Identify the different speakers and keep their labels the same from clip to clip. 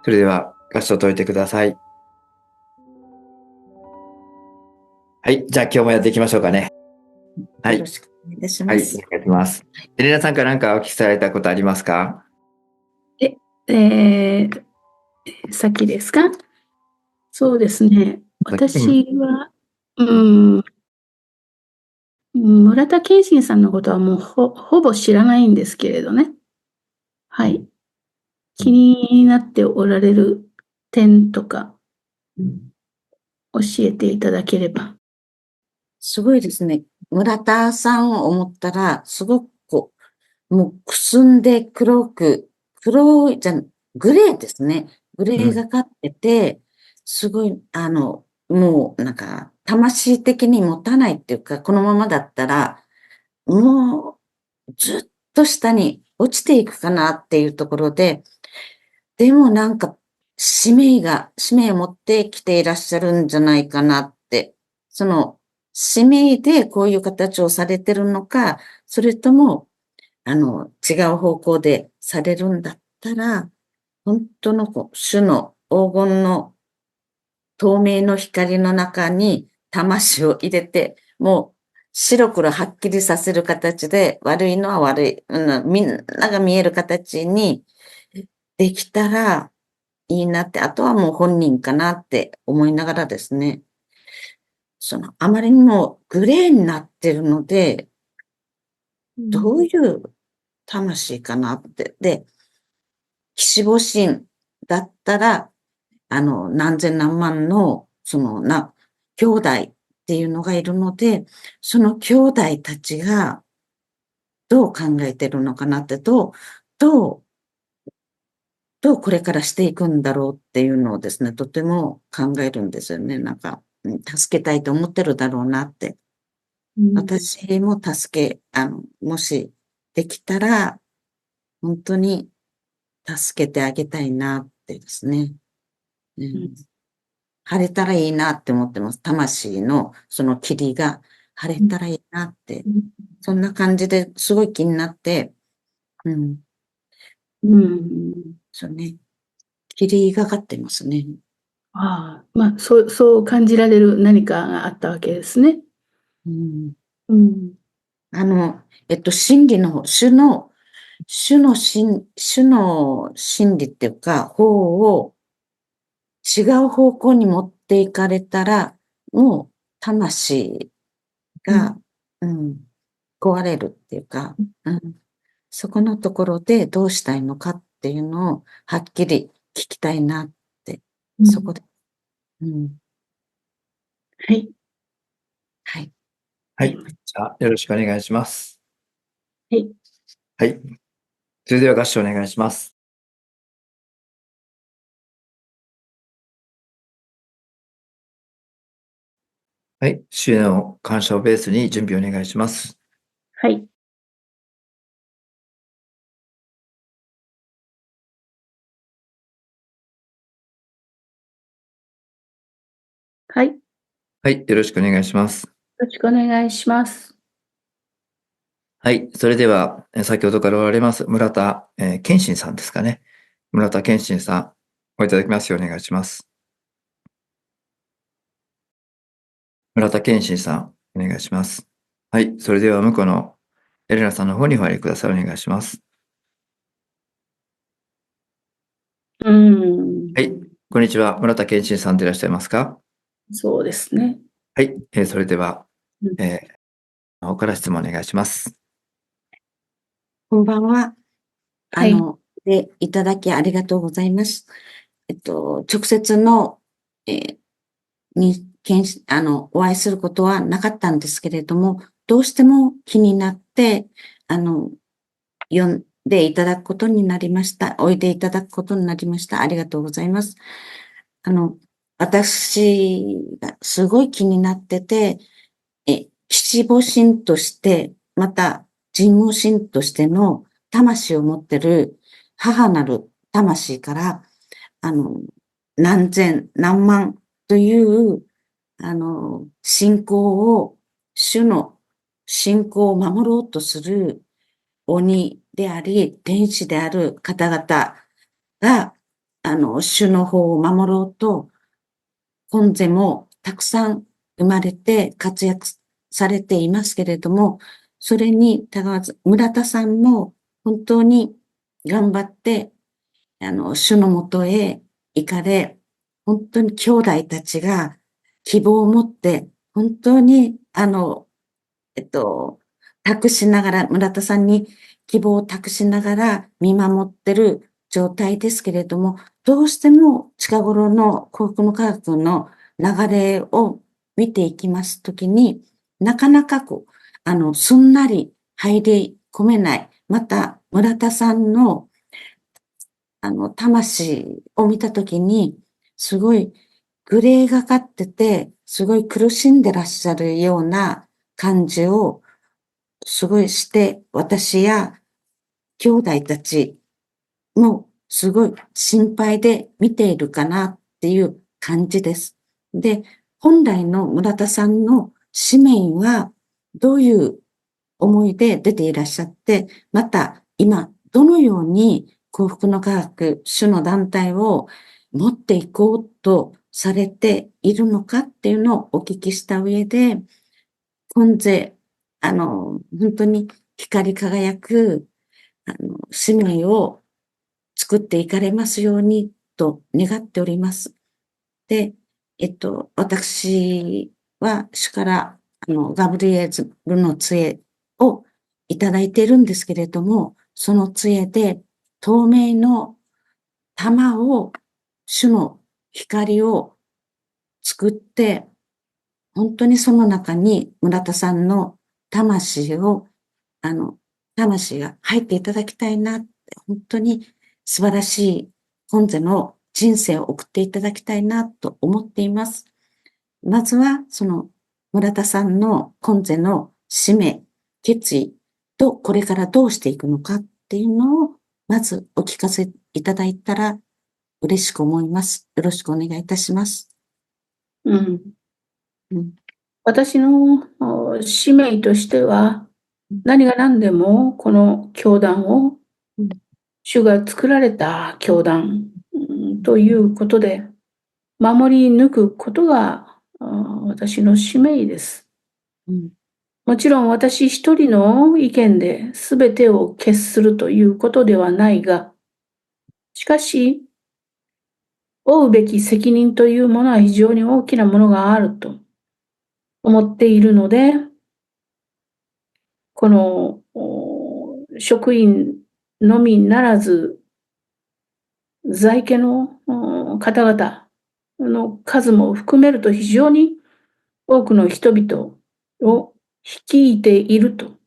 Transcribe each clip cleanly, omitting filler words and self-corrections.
Speaker 1: それでは、合唱を解いてください。はい。じゃあ今日もやっていきましょうかね。はい。
Speaker 2: よろしくお願いいたし
Speaker 1: はい。お
Speaker 2: ます。
Speaker 1: 願いします。エレナさんから何かお聞きされたことありますか？
Speaker 3: えー、先ですか？そうですね。私は、村田謙信さんのことはもうほぼ知らないんですけれどね。はい。気になっておられる点とか、教えていただければ。
Speaker 2: すごいですね。村田さんを思ったら、すごくもうくすんで黒いグレーですね。グレーがかってて、すごい、もうなんか、魂的に持たないっていうか、このままだったら、もうずっと下に落ちていくかなっていうところで、でもなんか、使命を持ってきていらっしゃるんじゃないかなって、その、使命でこういう形をされてるのか、それとも、違う方向でされるんだったら、本当の主の黄金の透明の光の中に魂を入れて、もう白黒はっきりさせる形で、悪いのは悪い、みんなが見える形にできたらいいなって、あとはもう本人かなって思いながらですね、あまりにもグレーになってるので、どういう魂かなって。で、岸母神だったら、何千何万の、兄弟っていうのがいるので、その兄弟たちがどう考えてるのかなって、どう、どうこれからしていくんだろうっていうのをですね、とても考えるんですよね。なんか、助けたいと思ってるだろうなって。私ももしできたら、本当に助けてあげたいなってですね。晴れたらいいなって思ってます。魂のその霧が晴れたらいいなって。そんな感じですごい気になって、うん。そうね。霧がかってますね。
Speaker 3: そう感じられる何かがあったわけですね。
Speaker 2: うん。
Speaker 3: うん。
Speaker 2: 真理の、主の真理っていうか、方を違う方向に持っていかれたら、もう魂が、壊れるっていうか、そこのところでどうしたいのかっていうのをはっきり聞きたいなって、そこで。
Speaker 3: はい。
Speaker 2: はい。
Speaker 1: はい。じゃあ、よろしくお願いします。
Speaker 3: はい。
Speaker 1: はい。それでは合唱お願いします。はい。主への感謝をベースに準備をお願いします。
Speaker 3: はい。はい。よ
Speaker 1: はい。よろしくお願いします。
Speaker 3: ろしくお願いします。
Speaker 1: はい。それでは、先ほどからおられます、村田、健信さんですかね。村田健信さん、おいただきますようお願いします。村田健信さん、お願いします。はい。それでは、向こうのエレナさんの方にお入りください。お願いします。はい。こんにちは。村田健信さんでいらっしゃいますか？
Speaker 3: そうですね。
Speaker 1: はい。それでは、方から質問お願いします。
Speaker 2: こんばんは。
Speaker 3: はい。
Speaker 2: で、いただきありがとうございます。直接の、に、検しお会いすることはなかったんですけれども、どうしても気になって、読んでいただくことになりました。おいでいただくことになりました。ありがとうございます。私がすごい気になってて、七母神として、また人母神としての魂を持ってる母なる魂から、何千、何万という、信仰を、主の信仰を守ろうとする鬼であり、天使である方々が主の方を守ろうと、本世もたくさん生まれて活躍されていますけれども、それにたがわず、村田さんも本当に頑張って、主のもとへ行かれ、本当に兄弟たちが希望を持って、本当に、託しながら、村田さんに希望を託しながら見守ってる状態ですけれども、どうしても近頃の幸福の科学の流れを見ていきますときに、なかなかすんなり入り込めない。また、村田さんの、魂を見たときに、すごいグレーがかってて、すごい苦しんでらっしゃるような感じをすごいして、私や兄弟たちもすごい心配で見ているかなっていう感じです。で、本来の村田さんの使命はどういう思いで出ていらっしゃって、また今どのように幸福の科学主の団体を持っていこうとされているのかっていうのをお聞きした上で、今世、本当に光り輝く、使命を作っていかれますようにと願っております。で、私は主から、ガブリエルの杖をいただいているんですけれども、その杖で透明の玉を、主の光を作って、本当にその中に村田さんの魂を、魂が入っていただきたいなって、本当に素晴らしい今世の人生を送っていただきたいなと思っています。まずは、その村田さんの今世の使命、決意とこれからどうしていくのかっていうのを、まずお聞かせいただいたら嬉しく思います。よろしくお願いいたします。
Speaker 3: うん。
Speaker 2: うん。
Speaker 3: 私の使命としては、何が何でもこの教団を
Speaker 2: うん。
Speaker 3: 主が作られた教団ということで守り抜くことが私の使命です。
Speaker 2: うん。
Speaker 3: もちろん私一人の意見で全てを決するということではないが、しかし、負うべき責任というものは非常に大きなものがあると思っているので、この職員のみならず、在家の方々の数も含めると非常に多くの人々を率いていると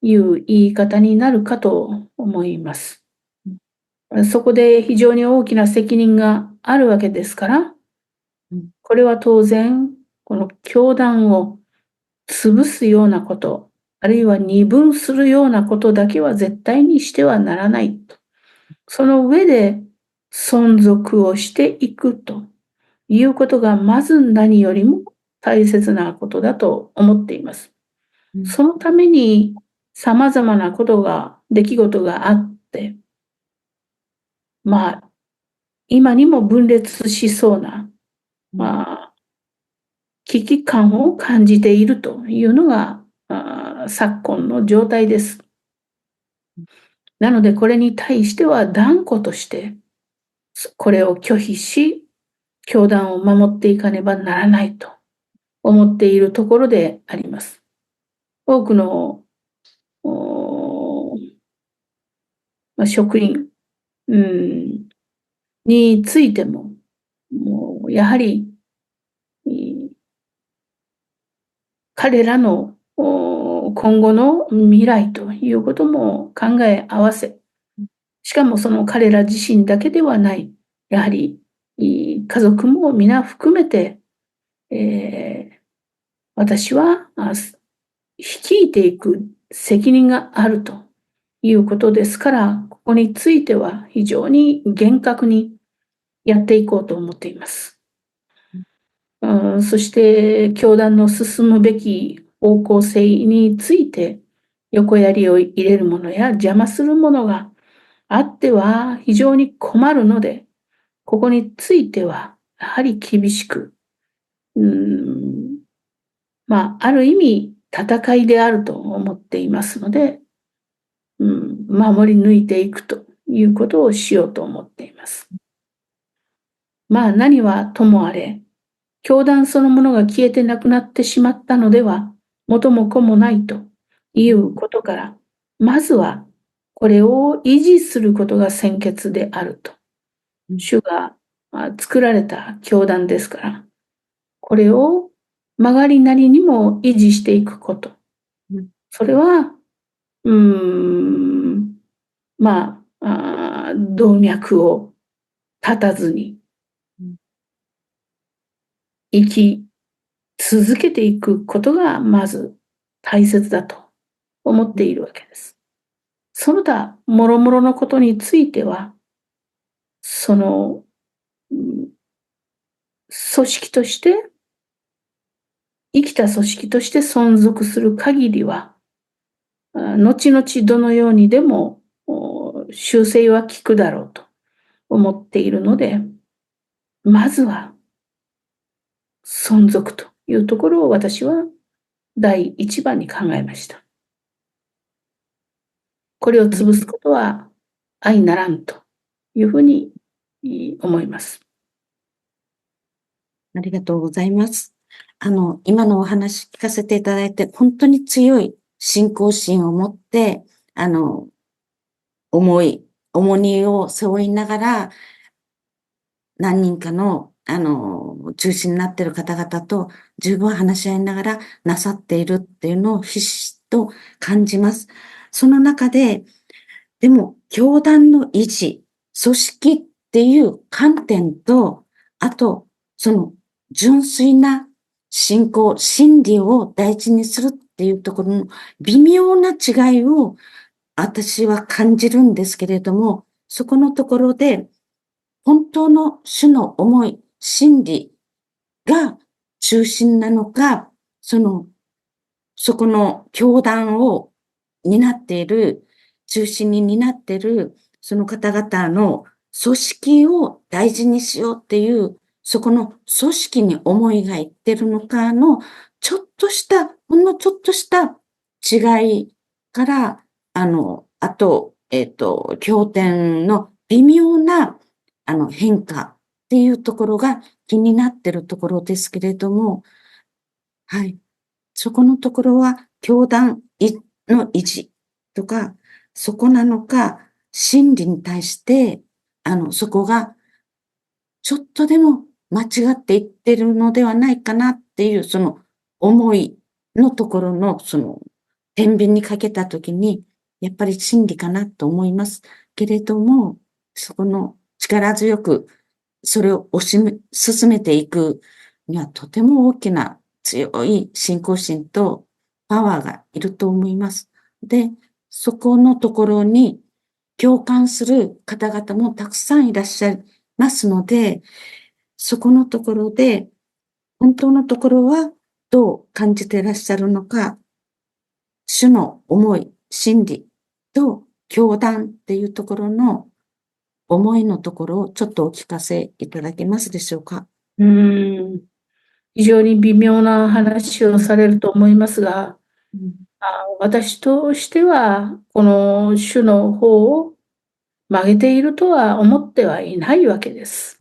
Speaker 3: いう言い方になるかと思います。そこで非常に大きな責任があるわけですから、これは当然、この教団を潰すようなこと、あるいは二分するようなことだけは絶対にしてはならないと。その上で存続をしていくということがまず何よりも大切なことだと思っています。そのために様々なことが、出来事があって、今にも分裂しそうな、危機感を感じているというのが昨今の状態です。なのでこれに対しては断固としてこれを拒否し、教団を守っていかねばならないと思っているところであります。多くの職員についても、やはり彼らの今後の未来ということも考え合わせ、しかもその彼ら自身だけではない、やはり家族も皆含めて、私は率いていく責任があるということですから、ここについては非常に厳格にやっていこうと思っています。そして教団の進むべき方向性について横槍を入れるものや邪魔するものがあっては非常に困るので、ここについては、やはり厳しく、ある意味、戦いであると思っていますので、守り抜いていくということをしようと思っています。何はともあれ、教団そのものが消えてなくなってしまったのでは、元も子もないということから、まずはこれを維持することが先決であると。主が作られた教団ですから、これを曲がりなりにも維持していくこと。それは、動脈を断たずに生き続けていくことがまず大切だと思っているわけです。その他、もろもろのことについては、その、組織として、生きた組織として存続する限りは、後々どのようにでも修正は効くだろうと思っているので、まずは存続というところを私は第一番に考えました。これを潰すことは相ならんというふうに思います。
Speaker 2: ありがとうございます。今のお話聞かせていただいて、本当に強い信仰心を持って、重荷を背負いながら、何人かの、中心になっている方々と十分話し合いながらなさっているっていうのをひしひしと感じます。その中で、でも、教団の維持、組織っていう観点と、あと、その純粋な信仰、真理を大事にするっていうところの微妙な違いを私は感じるんですけれども、そこのところで、本当の主の思い、真理が中心なのか、そこの教団を担っている、中心に担っている、その方々の組織を大事にしようっていう、そこの組織に思いがいってるのかの、ちょっとした、ほんのちょっとした違いから、あと、経典の微妙な、変化っていうところが気になってるところですけれども、はい。そこのところは、教団の維持とか、そこなのか、真理に対して、そこが、ちょっとでも間違っていってるのではないかなっていう、その思いのところの、天秤にかけたときに、やっぱり真理かなと思いますけれども、そこの力強く、それを進めていくには、とても大きな強い信仰心とパワーがいると思います。で、そこのところに共感する方々もたくさんいらっしゃいますので、そこのところで、本当のところはどう感じていらっしゃるのか、主の思い、真理と教団っていうところの思いのところをちょっとお聞かせいただけますでしょうか。
Speaker 3: 非常に微妙な話をされると思いますが、私としては、この主の方を曲げているとは思ってはいないわけです。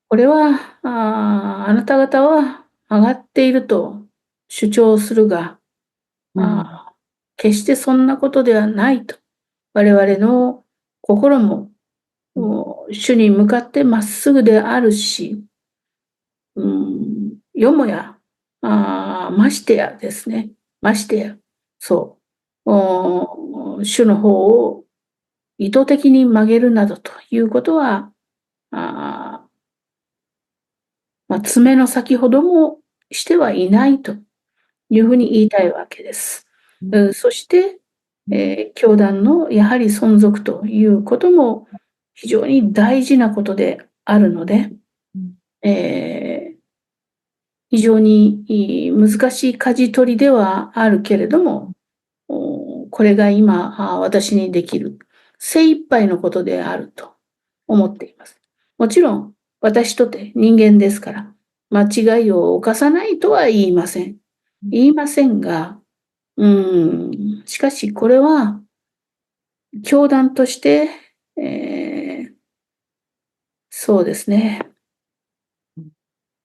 Speaker 3: これは、あなた方は曲がっていると主張するが、決してそんなことではないと。我々の心も、主に向かってまっすぐであるし、よもや、ましてやですね。ましてや、そう、主の方を意図的に曲げるなどということは、爪の先ほどもしてはいないというふうに言いたいわけです。そして、教団のやはり存続ということも非常に大事なことであるので、非常に難しい舵取りではあるけれども、これが今私にできる精一杯のことであると思っています。もちろん、私とて人間ですから、間違いを犯さないとは言いません。言いませんが、しかしこれは、教団として、そうですね、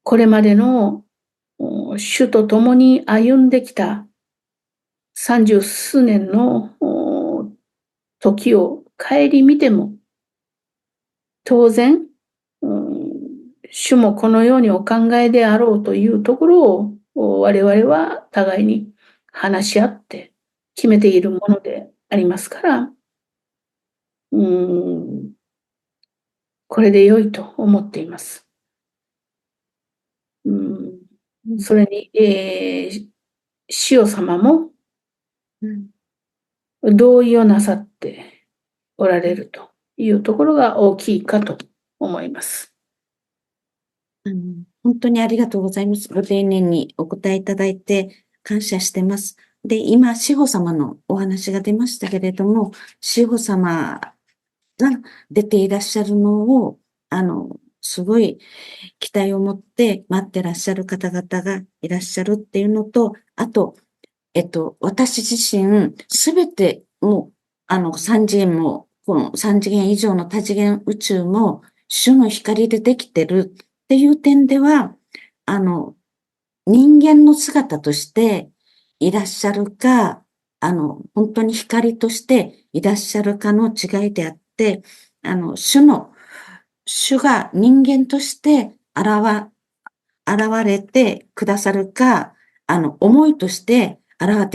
Speaker 3: これまでの主と共に歩んできた30数年の時を顧みても、当然、主もこのようにお考えであろうというところを我々は互いに話し合って決めているものでありますから、これで良いと思っています。それに、塩様も同意をなさっておられるというところが大きいかと思います。
Speaker 2: 本当にありがとうございます。ご丁寧にお答えいただいて感謝してます。で、今、志保様のお話が出ましたけれども、志保様が出ていらっしゃるのを、すごい期待を持って待ってらっしゃる方々がいらっしゃるっていうのと、あと、私自身、すべてもう、三次元も、この三次元以上の多次元宇宙も、主の光でできてるっていう点では、人間の姿としていらっしゃるか、本当に光としていらっしゃるかの違いであって、主が人間として現れてくださるか、思いとして現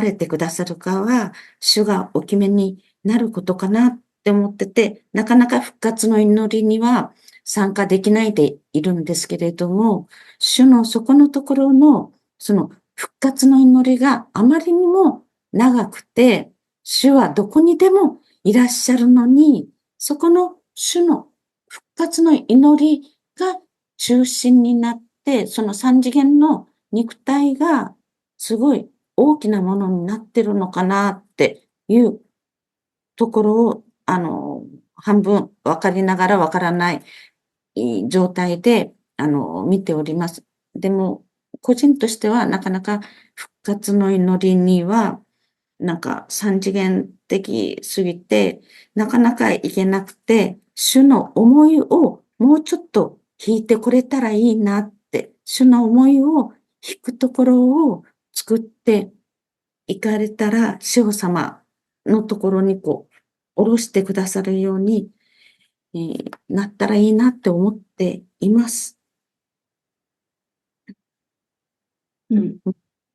Speaker 2: れてくださるかは、主がお決めになることかなって思ってて、なかなか復活の祈りには参加できないでいるんですけれども、主のそこのところの、その復活の祈りがあまりにも長くて、主はどこにでもいらっしゃるのに、そこの主の復活の祈りが中心になって、その三次元の肉体がすごい大きなものになってるのかなっていうところを、半分わかりながらわからない状態で、見ております。でも、個人としてはなかなか復活の祈りには、なんか三次元的すぎて、なかなかいけなくて、主の思いをもうちょっと弾いてこれたらいいなって、主の思いを弾くところを作っていかれたら、主様のところにこう、下ろしてくださるように、なったらいいなって思っています。
Speaker 3: うん。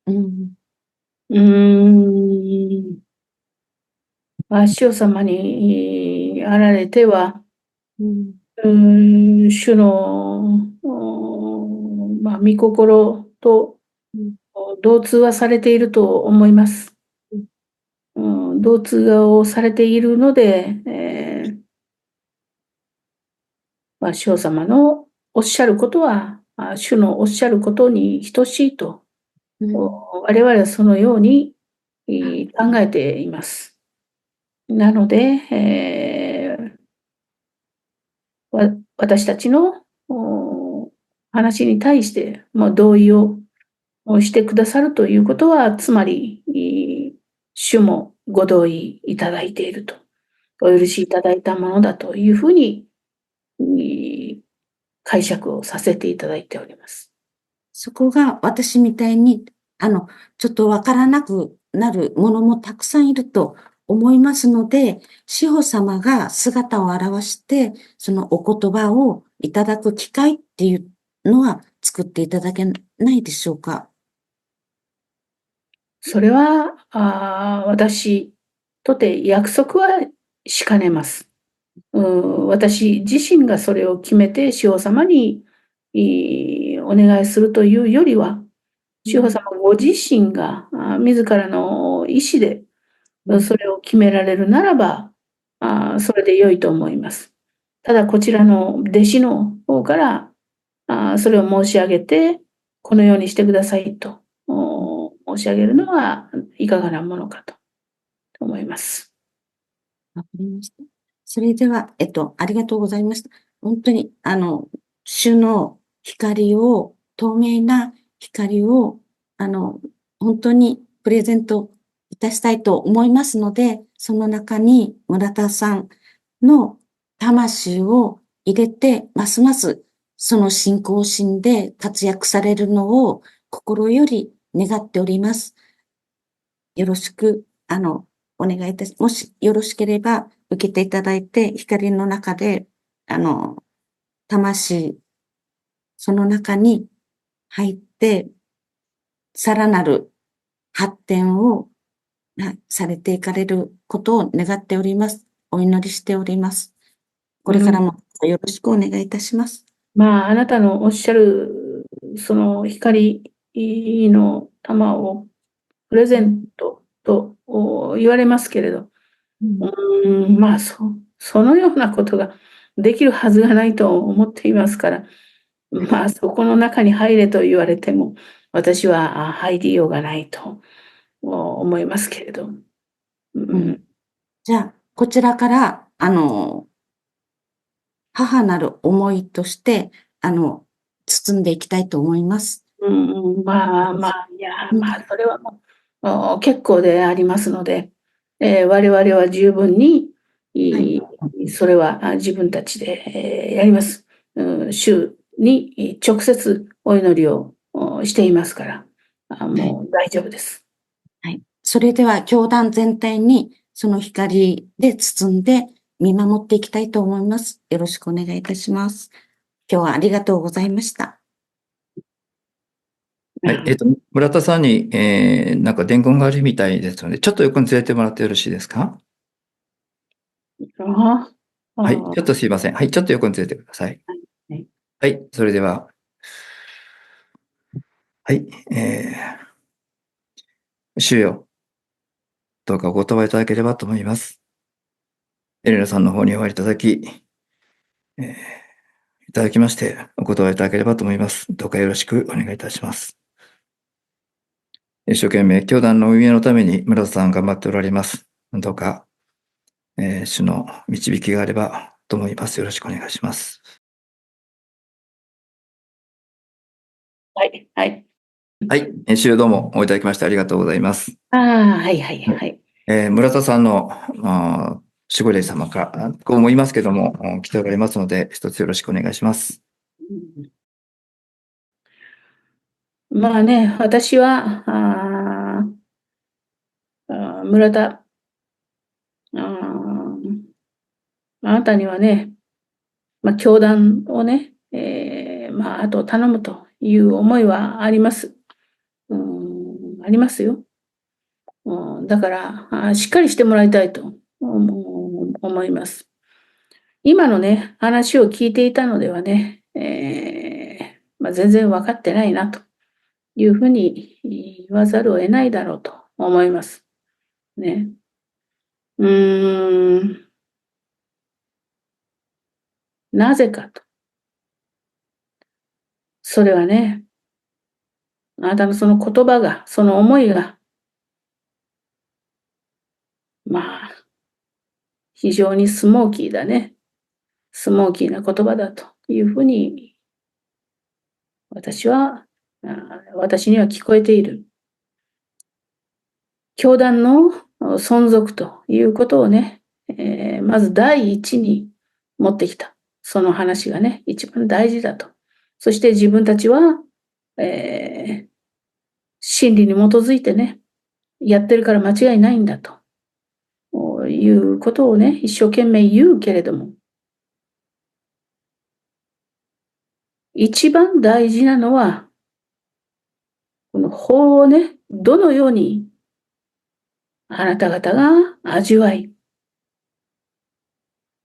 Speaker 2: うん。
Speaker 3: 塩様にあられては、
Speaker 2: うん
Speaker 3: 主の、御心と
Speaker 2: うん
Speaker 3: 同通はされていると思います。同通をされているので、塩様のおっしゃることは、主のおっしゃることに等しいと、
Speaker 2: うん
Speaker 3: 我々はそのように考えています。なので、私たちの話に対して、同意をしてくださるということは、つまり、主もご同意いただいていると、お許しいただいたものだというふうに、解釈をさせていただいております。
Speaker 2: そこが私みたいに、ちょっとわからなくなるものもたくさんいると思いますので、志保様が姿を現して、そのお言葉をいただく機会っていうのは作っていただけないでしょうか。
Speaker 3: それは、私とて約束はしかねます。私自身がそれを決めて、司法様にお願いするというよりは、司法様ご自身が自らの意思でそれを決められるならば、それで良いと思います。ただ、こちらの弟子の方から、それを申し上げて、このようにしてくださいと申し上げるのはいかがなものかと思います。
Speaker 2: わかりました。それでは、ありがとうございました。本当に、主の光を、透明な光を、本当にプレゼントいたしたいと思いますので、その中に村田さんの魂を入れて、ますますその信仰心で活躍されるのを心より願っております。よろしく、お願いいたし、もしよろしければ受けていただいて、光の中で、魂、その中に入って、さらなる発展をされていかれることを願っております。お祈りしております。これからもよろしくお願いいたします。
Speaker 3: あなたのおっしゃる、その光の玉をプレゼントと言われますけれど、そのようなことができるはずがないと思っていますから、そこの中に入れと言われても、私は入りようがないと思いますけれど。
Speaker 2: じゃあ、こちらから、母なる思いとして、包んでいきたいと思います。
Speaker 3: それはもう結構でありますので、我々は十分に、それは自分たちでやります。主に直接お祈りをしていますから、もう大丈夫です。
Speaker 2: はい。それでは、教団全体にその光で包んで見守っていきたいと思います。よろしくお願いいたします。今日はありがとうございました。
Speaker 1: はい。村田さんに、なんか伝言があるみたいですので、ちょっと横に連れてもらってよろしいですか？はい。ちょっとすいません。はい。ちょっと横に連れてください。はい。それでは。はい。主よ。どうかお言葉いただければと思います。エレナさんの方にお会いいただき、いただきまして、お言葉いただければと思います。どうかよろしくお願いいたします。一生懸命、教団の運営のために村田さん頑張っておられます。どうか、主の導きがあればと思います。よろしくお願いします。
Speaker 3: はい。はい。
Speaker 1: はい。主どうもおいただきましてありがとうございます。
Speaker 3: はい。はい。はい。
Speaker 1: 村田さんの守護霊様か、こう思いますけども、来ておられますので、一つよろしくお願いします。
Speaker 3: 私は、村田、あなたにはね、教団をね、あと頼むという思いはあります。ありますよ。だから、しっかりしてもらいたいと思います。今のね、話を聞いていたのではね、全然分かってないなというふうに言わざるを得ないだろうと思います。ね。なぜかと。それはね、あなたのその言葉が、その思いが、非常にスモーキーだね。スモーキーな言葉だというふうに、私には聞こえている。教団の存続ということをね、まず第一に持ってきた。その話がね、一番大事だと。そして自分たちは、真理に基づいてね、やってるから間違いないんだということをね、一生懸命言うけれども、一番大事なのは、この法をね、どのようにあなた方が味わい、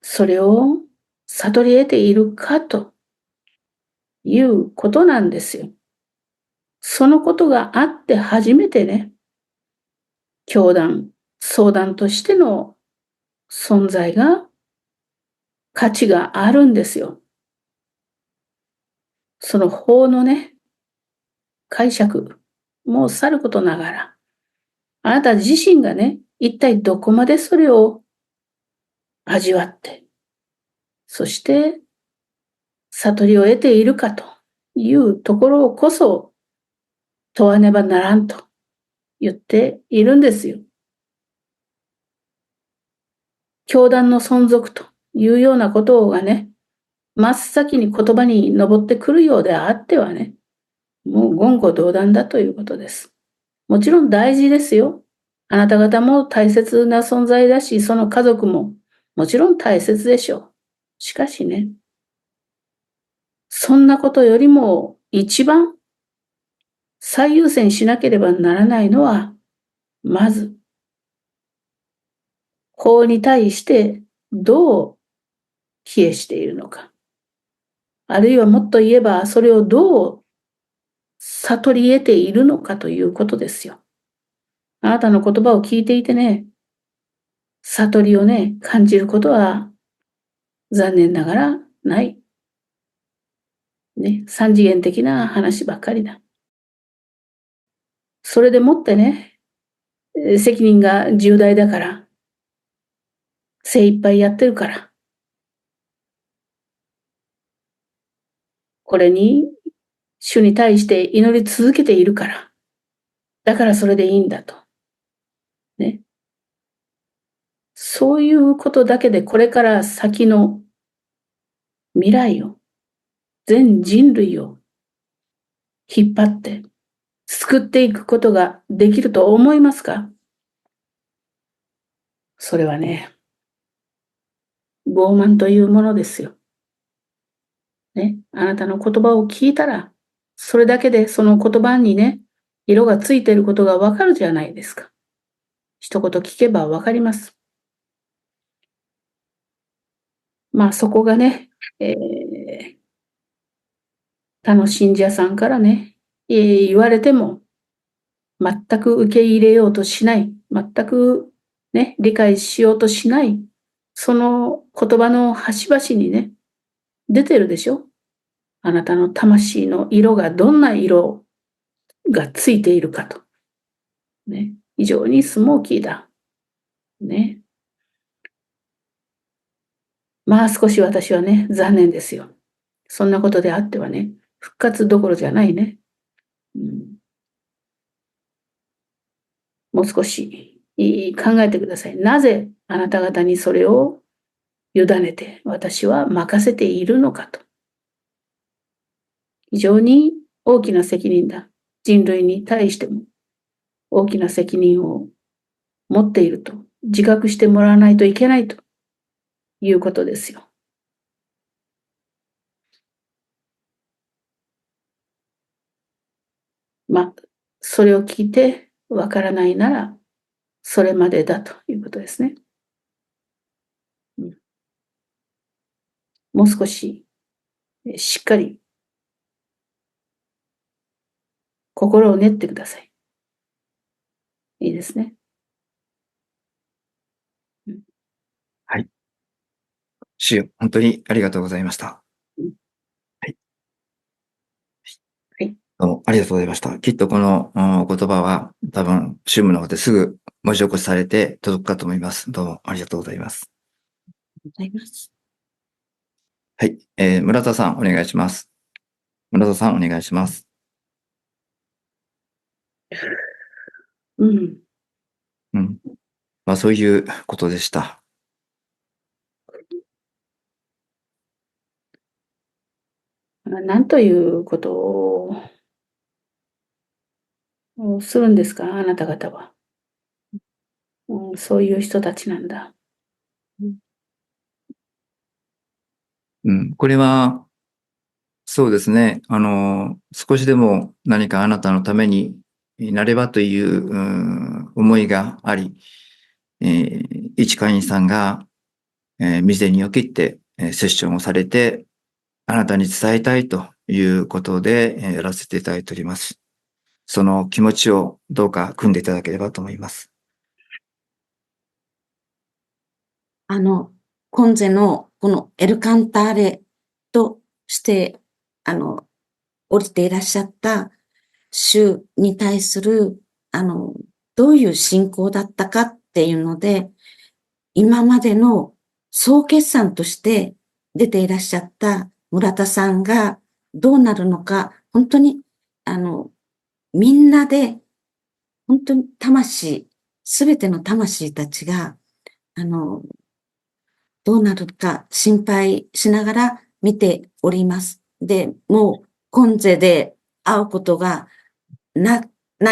Speaker 3: それを悟り得ているかということなんですよ。そのことがあって初めてね、教団、相談としての存在が、価値があるんですよ。その法のね、解釈もさることながら、あなた自身がね、一体どこまでそれを味わって、そして悟りを得ているかというところをこそ問わねばならんと言っているんですよ。教団の存続というようなことがね、真っ先に言葉に上ってくるようであってはね、もう言語道断だということです。もちろん大事ですよ。あなた方も大切な存在だし、その家族ももちろん大切でしょう。しかしね、そんなことよりも一番最優先しなければならないのは、まず、法に対してどう帰依しているのか。あるいはもっと言えば、それをどう悟り得ているのかということですよ。あなたの言葉を聞いていてね、悟りをね、感じることは残念ながらない。ね、三次元的な話ばっかりだ。それでもってね、責任が重大だから、精一杯やってるから、これに主に対して祈り続けているから、だからそれでいいんだと。ね。そういうことだけでこれから先の未来を、全人類を引っ張って救っていくことができると思いますか？それはね、傲慢というものですよ。ね。あなたの言葉を聞いたら、それだけでその言葉にね、色がついていることがわかるじゃないですか。一言聞けばわかります。まあそこがね、他の信者さんからね、言われても、全く受け入れようとしない、全くね、理解しようとしない、その言葉の端々にね、出てるでしょ？あなたの魂の色がどんな色がついているかと。ね、非常にスモーキーだ。ね。まあ少し私はね、残念ですよ。そんなことであってはね、復活どころじゃないね。もう少し考えてください。なぜあなた方にそれを委ねて私は任せているのかと。非常に大きな責任だ。人類に対しても大きな責任を持っていると自覚してもらわないといけないということですよ。まあ、それを聞いてわからないなら、それまでだということですね。もう少ししっかり心を練ってください。いいですね。
Speaker 1: はい。主よ、本当にありがとうございました。はい。
Speaker 2: はい。
Speaker 1: どうもありがとうございました。きっとこの言葉は多分、主務の方ですぐ文字起こしされて届くかと思います。どうもありがとうございます。
Speaker 2: ございます。
Speaker 1: はい。村田さん、お願いします。村田さん、お願いします。
Speaker 3: うん。
Speaker 1: まあ、そういうことでした。
Speaker 3: 何ということをするんですか、あなた方は。そういう人たちなんだ。
Speaker 1: これは、そうですね。少しでも何かあなたのためになればという、思いがあり、一会員さんが、未然にを切って、セッションをされて、あなたに伝えたいということで、やらせていただいております。その気持ちをどうか組んでいただければと思います。
Speaker 2: コンゼのこのエルカンターレとして、降りていらっしゃった主に対する、どういう信仰だったかっていうので、今までの総決算として出ていらっしゃった村田さんがどうなるのか、本当に、みんなで、本当にすべての魂たちが、どうなるか心配しながら見ております。で、もう、今世で会うことがな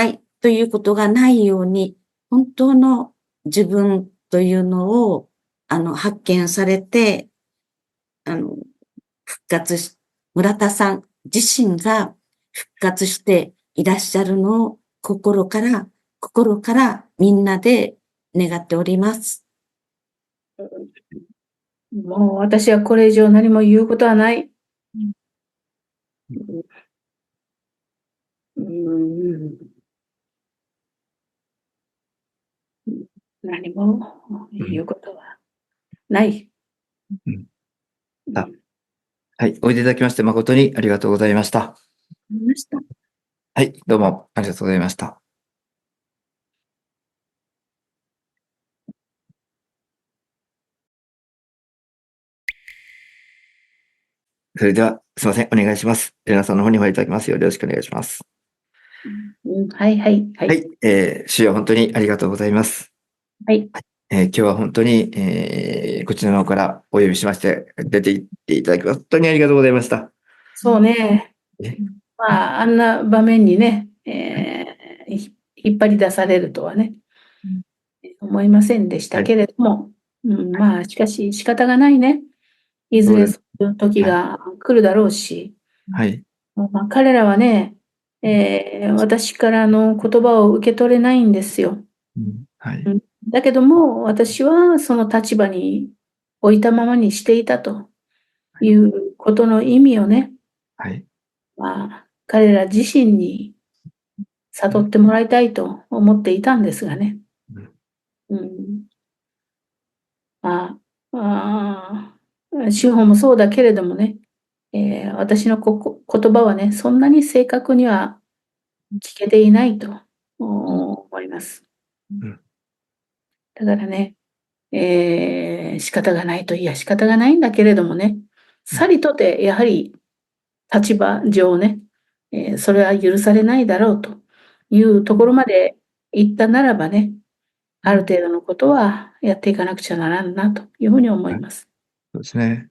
Speaker 2: いということがないように、本当の自分というのを、発見されて、あの、復活し、村田さん自身が復活していらっしゃるのを心からみんなで願っております。
Speaker 3: もう私はこれ以上何も言うことはない。何も言うことはない。
Speaker 1: はい。おいでいただきまして誠にありがとうございました。はい。どうもありがとうございました。それでは、すいません。お願いします。エレナさんの方にお入りいただきますようよろしくお願いします。
Speaker 3: はいはいは。
Speaker 1: はいい。主よ本当にありがとうございます。
Speaker 3: はい。
Speaker 1: 今日は本当に、こちらの方からお呼びしまして、出て行っていただき、本当にありがとうございました。
Speaker 3: そうね。
Speaker 1: ね
Speaker 3: まあ、あんな場面にね、引っ張り出されるとはね、思いませんでしたけれども、まあ、しかし仕方がないね。いずれそういう時が来るだろうし、
Speaker 1: はい。
Speaker 3: まあ、彼らはね、私からの言葉を受け取れないんですよ。
Speaker 1: はい。
Speaker 3: だけども、私はその立場に置いたままにしていたということの意味をね、
Speaker 1: はい。
Speaker 3: まあ、彼ら自身に悟ってもらいたいと思っていたんですがね。まあ、司法もそうだけれどもね、私の言葉はね、そんなに正確には聞けていないと思います。だからね、仕方がないと、いや仕方がないんだけれどもね、さりとてやはり立場上ね、それは許されないだろうというところまで行ったならばね、ある程度のことはやっていかなくちゃならんなというふうに思います。
Speaker 1: そうですね。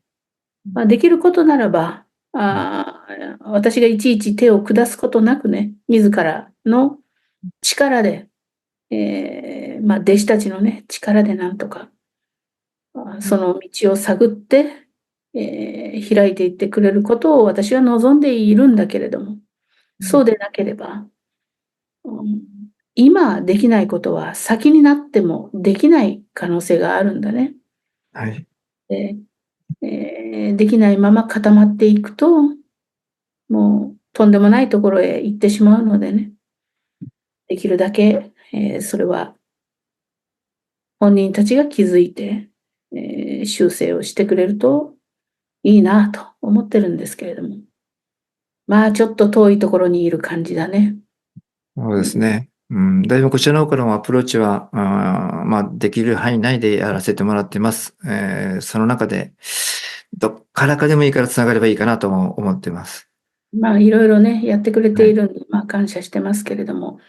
Speaker 3: まあ、できることならば、私がいちいち手を下すことなくね、自らの力で、まあ、弟子たちのね、力でなんとか、その道を探って、開いていってくれることを私は望んでいるんだけれども、そうでなければ、今できないことは先になってもできない可能性があるんだね。
Speaker 1: はい。
Speaker 3: で、できないまま固まっていくと、もうとんでもないところへ行ってしまうのでね、できるだけ、それは本人たちが気づいて、修正をしてくれるといいなと思ってるんですけれども。まあ、ちょっと遠いところにいる感じだね。
Speaker 1: そうですね。だいぶこちらの方からもアプローチは、まあ、できる範囲内でやらせてもらってます。その中で、どっからかでもいいから繋がればいいかなとも思ってます。
Speaker 3: まあ、いろいろね、やってくれているんで、まあ、感謝してますけれども、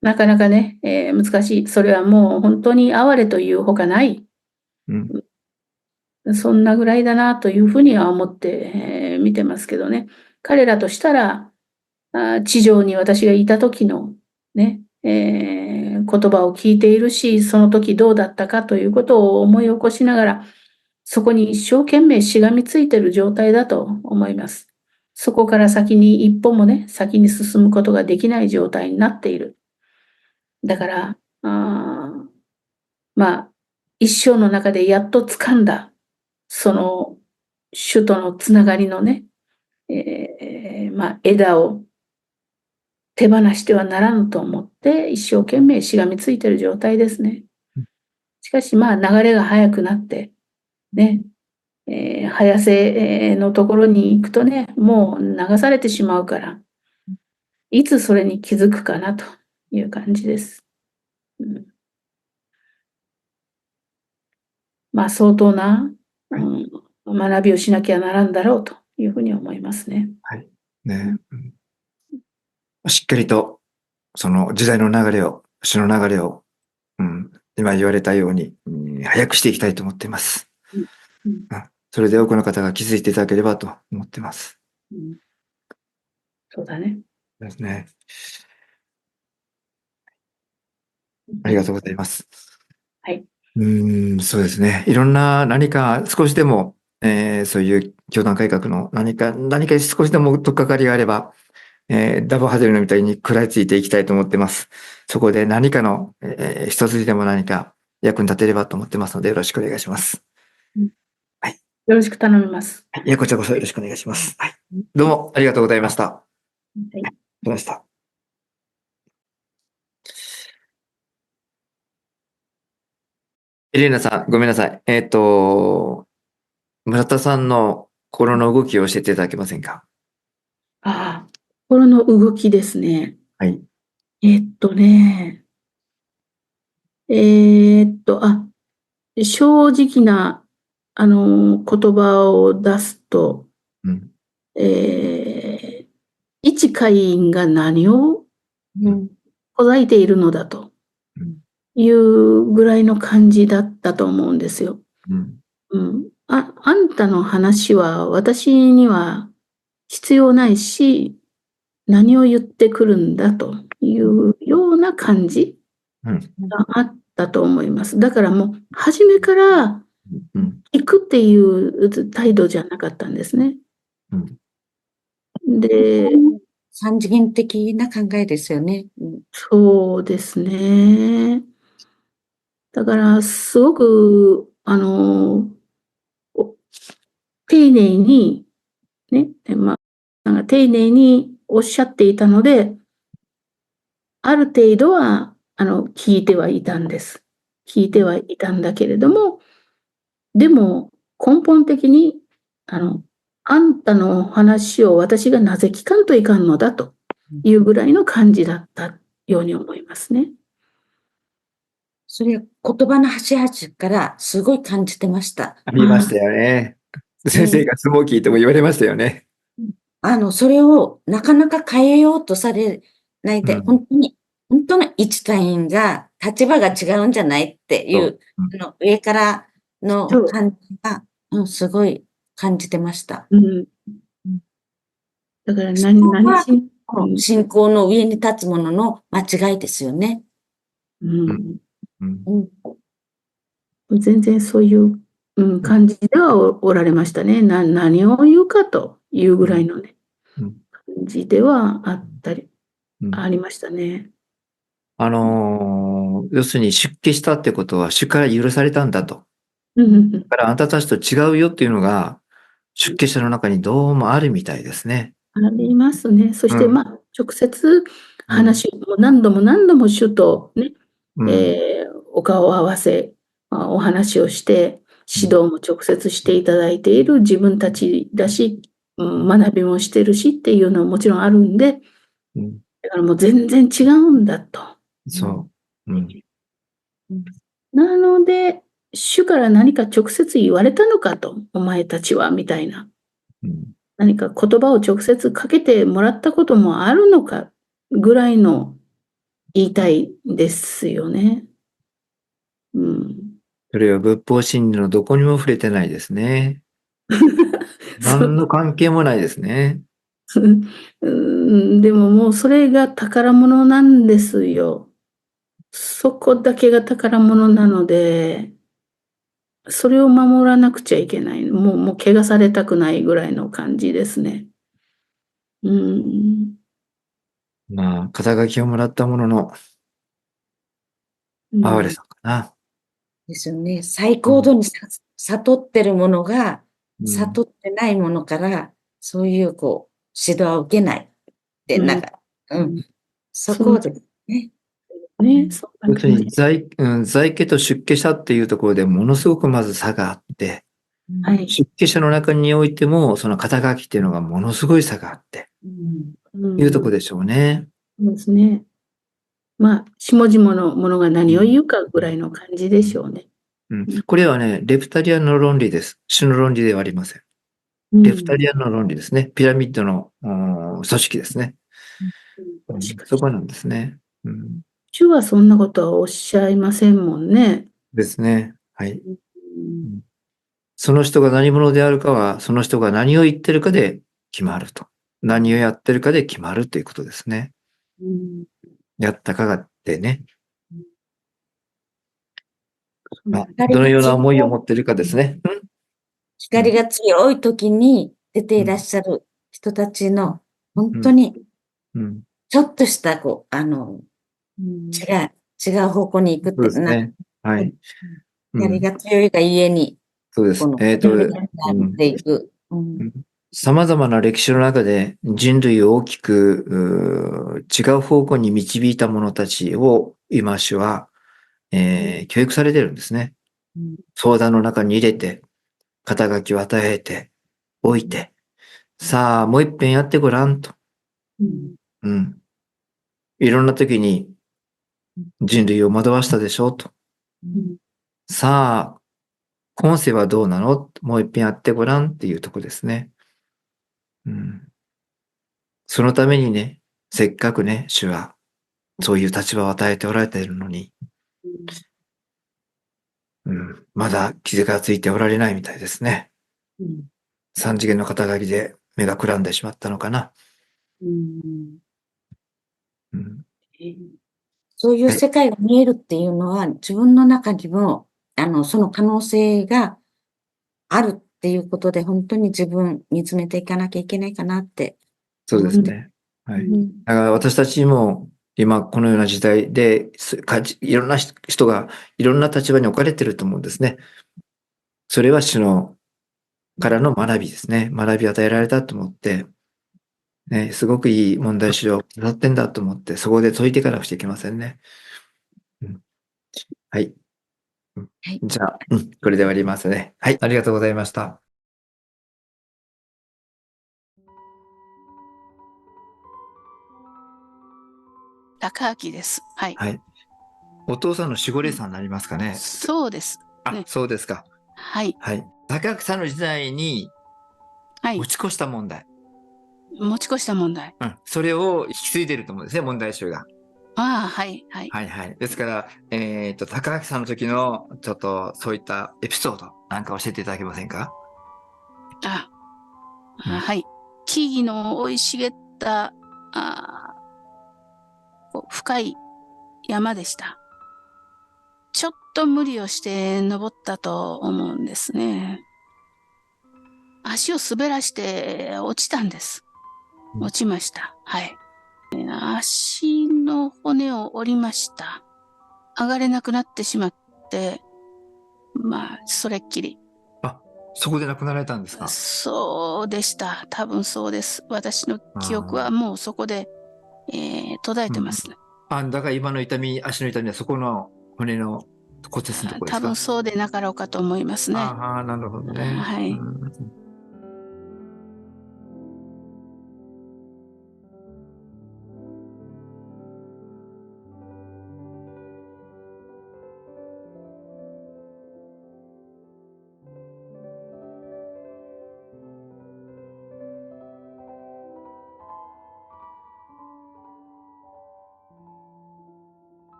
Speaker 3: なかなかね、難しい。それはもう本当に哀れというほかない。そんなぐらいだなというふうには思って、見てますけどね。彼らとしたら、地上に私がいた時のね、言葉を聞いているし、その時どうだったかということを思い起こしながら、そこに一生懸命しがみついている状態だと思います。そこから先に一歩もね、先に進むことができない状態になっている。だから、まあ、一生の中でやっと掴んだ、その主とのつながりのね、まあ、枝を手放してはならぬと思って一生懸命しがみついている状態ですね。しかしまあ流れが速くなってね、早瀬のところに行くとね、もう流されてしまうから、いつそれに気づくかなという感じです。まあ相当な、学びをしなきゃならんだろうというふうに思いますね。
Speaker 1: はい。ね。しっかりと、その時代の流れを、詩の流れを、今言われたように、早くしていきたいと思っています。
Speaker 3: うんうん
Speaker 1: それで多くの方が気づいていただければと思っています。
Speaker 3: うんそうだね。
Speaker 1: ですね。ありがとうございます。
Speaker 3: はい。
Speaker 1: そうですね。いろんな何か少しでも、そういう教団改革の何か少しでも取っかかりがあれば、ダボハゼルのみたいに食らいついていきたいと思ってます。そこで何かの、一つでも何か役に立てればと思ってますので、よろしくお願いします。
Speaker 3: よろしく頼みます。
Speaker 1: いや、こちらこそよろしくお願いします。はい。どうもありがとうございました。
Speaker 3: はい。
Speaker 1: ました。エレーナさん、ごめんなさい。村田さんの心の動きを教えていただけませんか？
Speaker 3: ああ、心の動きですね。
Speaker 1: はい。
Speaker 3: ね、正直な、言葉を出すと、
Speaker 1: うん。
Speaker 3: 一会員が何をほざいているのだと
Speaker 1: うん。
Speaker 3: いうぐらいの感じだったと思うんですよ。
Speaker 1: うん。
Speaker 3: あんたの話は私には必要ないし、何を言ってくるんだというような感じ
Speaker 1: うん。
Speaker 3: があったと思います。だからもう初めから
Speaker 1: うん。
Speaker 3: 行くっていう態度じゃなかったんですね。
Speaker 1: うん。
Speaker 3: で、
Speaker 2: 三次元的な考えですよね。
Speaker 3: そうですね。だからすごく、丁寧に、ね、丁寧におっしゃっていたので、ある程度は、聞いてはいたんです。聞いてはいたんだけれども、でも根本的に、あんたの話を私がなぜ聞かんといかんのだというぐらいの感じだったように思いますね。
Speaker 2: それは言葉の端々からすごい感じてました。
Speaker 1: ありましたよね。先生がスモーキーとも言われましたよね。
Speaker 2: それをなかなか変えようとされないで、本当の一隊員が立場が違うんじゃないっていう、上からの感じが、すごい感じてました。
Speaker 3: だから
Speaker 2: 信仰の上に立つものの間違いですよね。
Speaker 3: 全然そういう、感じではおられましたね。何を言うかというぐらいのね、感じではありましたね。
Speaker 1: 要するに出家したってことは主から許されたんだと。だからあんたたちと違うよっていうのが出家者の中にどうもあるみたいですね。
Speaker 3: ありますね。そして直接話を何度も何度も主とね、お顔を合わせ、お話をして、指導も直接していただいている自分たちだし、学びもしてるしっていうのはもちろんあるんで、だからもう全然違うんだと。
Speaker 1: そう。
Speaker 3: なので、主から何か直接言われたのかと、お前たちは、みたいな。何か言葉を直接かけてもらったこともあるのかぐらいの言いたいですよね。
Speaker 1: それは仏法真理のどこにも触れてないですね。何の関係もないですね。
Speaker 3: でももうそれが宝物なんですよ。そこだけが宝物なので、それを守らなくちゃいけない。もう怪我されたくないぐらいの感じですね。
Speaker 1: まあ、肩書きをもらったものの、哀れさかな。
Speaker 2: ですよね。最高度に悟ってるものが、悟ってないものから、そういう指導を受けないって、そこですね。
Speaker 1: 要するに在家と出家者っていうところでものすごくまず差があって、出家者の中においても、その肩書きっていうのがものすごい差があって、いうところでしょうね。
Speaker 3: そうですね。まあ、下々のものが何を言うかぐらいの感じでしょうね。
Speaker 1: これはね、レプタリアンの論理です。主の論理ではありません。レプタリアンの論理ですね。ピラミッドの組織ですね。そこなんですね。
Speaker 3: 主はそんなことはおっしゃいませんもんね。
Speaker 1: ですね。はい。
Speaker 3: うん
Speaker 1: その人が何者であるかは、その人が何を言ってるかで決まると。何をやってるかで決まるということですね。
Speaker 3: うん
Speaker 1: やったかがってね。まあ、
Speaker 2: 光
Speaker 1: どのような
Speaker 2: が強い
Speaker 1: 思いを持ってるかですね。
Speaker 2: 光が強い時に出ていらっしゃる人たちの、本当に
Speaker 1: うん。
Speaker 2: ちょっとした、違う方向に行く
Speaker 1: そう
Speaker 2: って、
Speaker 1: ですね。はい。
Speaker 2: 光が強いがゆえに、
Speaker 1: そうです。
Speaker 2: なっていく。
Speaker 1: 様々な歴史の中で人類を大きく違う方向に導いた者たちを今主は、教育されてるんですね。相談の中に入れて、肩書きを与えて、おいて、さあ、もう一遍やってごらんと。うん。いろんな時に人類を惑わしたでしょうと。さあ、今世はどうなのもう一遍やってごらんっていうとこですね。そのためにね、せっかくね、主はそういう立場を与えておられているのに、まだ傷がついておられないみたいですね。三次元の肩書きで目がくらんでしまったのかな。
Speaker 2: そういう世界が見えるっていうのは、自分の中にも、その可能性があるっていうことで、本当に自分見つめていかなきゃいけないかなって
Speaker 1: そう
Speaker 2: 思って。
Speaker 1: ですね。はい。だから私たちも今このような時代で、いろんな人がいろんな立場に置かれていると思うんですね。それは主のからの学びですね。学びを与えられたと思って、ね、すごくいい問題集をなってんだと思って、そこで解いていかなくちゃいけませんね。はい。じゃあ、これで終わりますね。はい。ありがとうございました。
Speaker 4: 高明です。はい。
Speaker 1: はい。お父さんの守護霊さんになりますかね。
Speaker 4: そうです。
Speaker 1: あ、そうですか。
Speaker 4: はい。
Speaker 1: はい。高明さんの時代に
Speaker 4: はい
Speaker 1: 持。ち越した問題。
Speaker 4: 持ち越した問題。
Speaker 1: それを引き継いでると思うんですね、問題集が。
Speaker 4: ああ、はい、はい。
Speaker 1: はいはい。ですから、高明さんの時の、ちょっと、そういったエピソードなんか教えていただけませんか？
Speaker 4: はい。木々の生い茂った、深い山でした。ちょっと無理をして登ったと思うんですね。足を滑らして落ちたんです。落ちました。はい。足の骨を折りました。上がれなくなってしまって、それっきり。
Speaker 1: そこで亡くなられたんですか？
Speaker 4: そうでした。多分そうです。私の記憶はもうそこで、途絶えてますね。
Speaker 1: だから今の痛み、足の痛みはそこの骨の骨折のところですか？
Speaker 4: 多分そうでなかろうかと思いますね。
Speaker 1: なるほどね。
Speaker 4: はい。